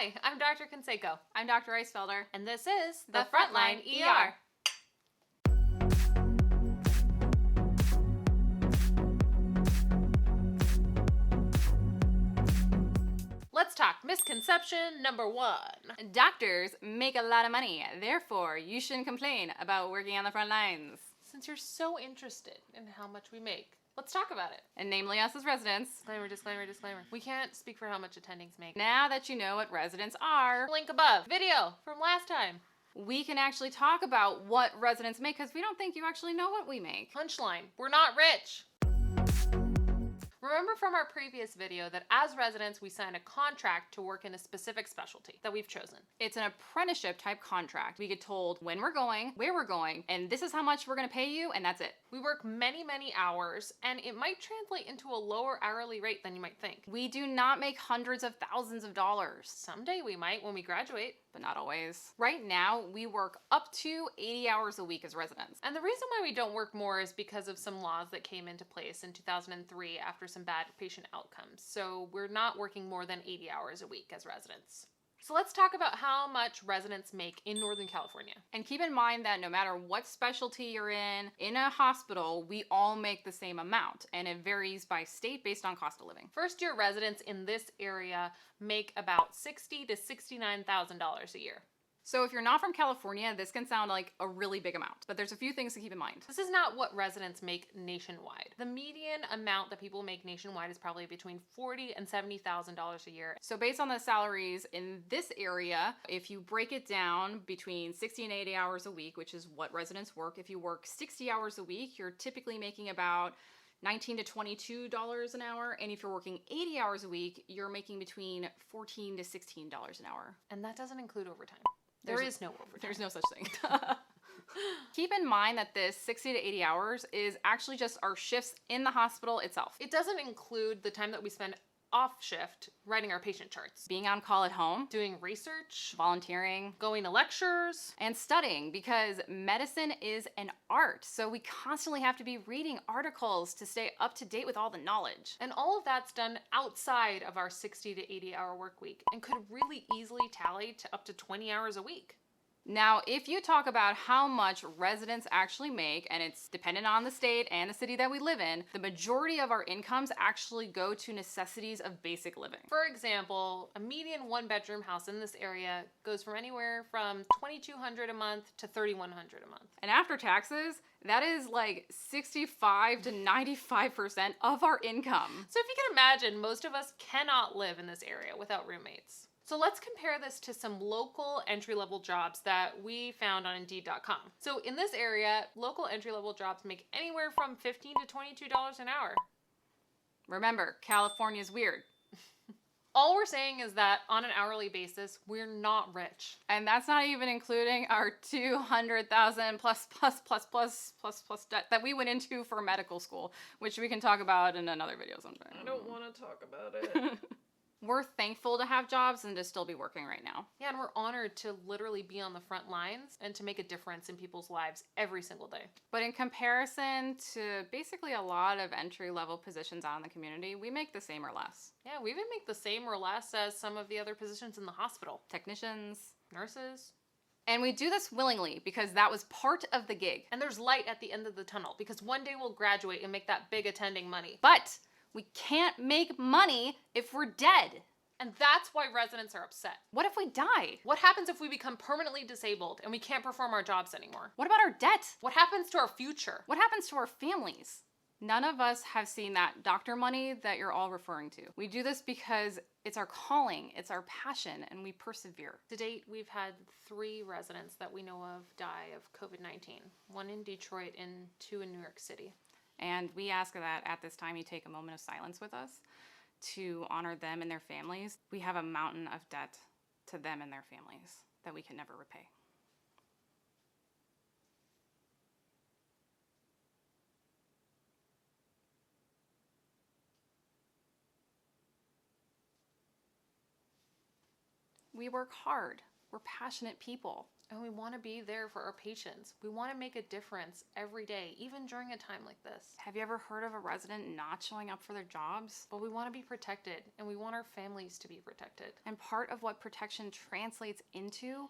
Hi, I'm Dr. Conseco. I'm Dr. Eisfelder. And this is The Frontline ER. Let's talk misconception number 1. Doctors make a lot of money, therefore you shouldn't complain about working on the front lines. Since you're so interested in how much we make, let's talk about it. And namely us as residents. Disclaimer, disclaimer, disclaimer. We can't speak for how much attendings make. Now that you know what residents are, Link above. Video from last time. we can actually talk about what residents make because we don't think you actually know what we make. Punchline, we're not rich. Remember from our previous video that as residents, we sign a contract to work in a specific specialty that we've chosen. It's an apprenticeship type contract. We get told when we're going, where we're going, and this is how much we're gonna pay you, and that's it. We work many, many hours, and it might translate into a lower hourly rate than you might think. We do not make hundreds of thousands of dollars. Someday we might when we graduate. But not always. Right now, we work up to 80 hours a week as residents. And the reason why we don't work more is because of some laws that came into place in 2003 after some bad patient outcomes. So we're not working more than 80 hours a week as residents. So let's talk about how much residents make in Northern California. And keep in mind that no matter what specialty you're in a hospital, we all make the same amount, and it varies by state based on cost of living. First-year residents in this area make about $60,000 to $69,000 a year. So if you're not from California, this can sound like a really big amount, but there's a few things to keep in mind. This is not what residents make nationwide. The median amount that people make nationwide is probably between $40,000 and $70,000 a year. So based on the salaries in this area, if you break it down between 60 and 80 hours a week, which is what residents work, if you work 60 hours a week, you're typically making about $19 to $22 an hour, and if you're working 80 hours a week, you're making between $14 to $16 an hour. And that doesn't include overtime. There is no overtime. There's no such thing. Keep in mind that this 60 to 80 hours is actually just our shifts in the hospital itself. It doesn't include the time that we spend off shift writing our patient charts, Being on call at home, doing research, volunteering, going to lectures, and studying, because medicine is an art. So we constantly have to be reading articles to stay up to date with all the knowledge. and all of that's done outside of our 60 to 80 hour work week and could really easily tally to up to 20 hours a week. Now, if you talk about how much residents actually make, and it's dependent on the state and the city that we live in, the majority of our incomes actually go to necessities of basic living. For example, a median one-bedroom house in this area goes from anywhere from $2,200 a month to $3,100 a month. And after taxes, that is like 65 to 95% of our income. So if you can imagine, most of us cannot live in this area without roommates. So let's compare this to some local entry-level jobs that we found on Indeed.com. So in this area, local entry-level jobs make anywhere from $15 to $22 an hour. Remember, California's weird. All we're saying is that on an hourly basis, we're not rich. And that's not even including our 200,000 plus debt that we went into for medical school, which we can talk about in another video sometime. I don't want to talk about it. We're thankful to have jobs and to still be working right now. Yeah, and we're honored to literally be on the front lines and to make a difference in people's lives every single day. But in comparison to basically a lot of entry-level positions out in the community, we make the same or less. Yeah, we even make the same or less as some of the other positions in the hospital. Technicians. Nurses. And we do this willingly because that was part of the gig. And there's light at the end of the tunnel because one day we'll graduate and make that big attending money. But we can't make money if we're dead. And that's why residents are upset. What if we die? What happens if we become permanently disabled and we can't perform our jobs anymore? What about our debt? What happens to our future? What happens to our families? None of us have seen that doctor money that you're all referring to. We do this because it's our calling, it's our passion, and we persevere. To date, we've had 3 residents that we know of die of COVID-19. 1 in Detroit and 2 in New York City. And we ask that at this time you take a moment of silence with us to honor them and their families. We have a mountain of debt to them and their families that we can never repay. We work hard. We're passionate people. And we want to be there for our patients. We want to make a difference every day, even during a time like this. Have you ever heard of a resident not showing up for their jobs? But we want to be protected, and we want our families to be protected. And part of what protection translates into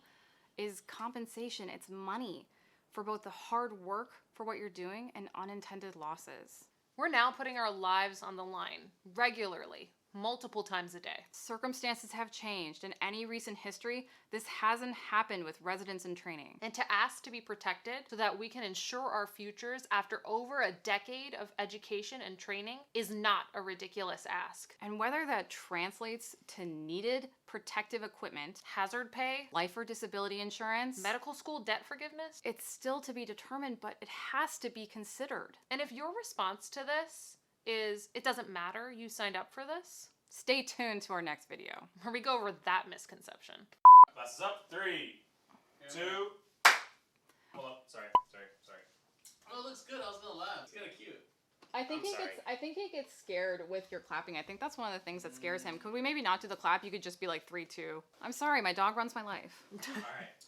is compensation. It's money for both the hard work for what you're doing and unintended losses. We're now putting our lives on the line regularly, multiple times a day. Circumstances have changed. In any recent history, this hasn't happened with residents in training. And to ask to be protected so that we can ensure our futures after over a decade of education and training is not a ridiculous ask. And whether that translates to needed protective equipment, Hazard pay, life or disability insurance, medical school debt forgiveness, it's still to be determined, but it has to be considered. and if your response to this is, it doesn't matter, you signed up for this, Stay tuned to our next video. where we go over that misconception. Class is up. 3, 2. Hold up. Sorry. Oh, it looks good. I was gonna laugh. It's kind of cute. I think he gets scared with your clapping. I think that's one of the things that scares him. Could we maybe not do the clap? You could just be like 3, 2. I'm sorry, my dog runs my life. All right.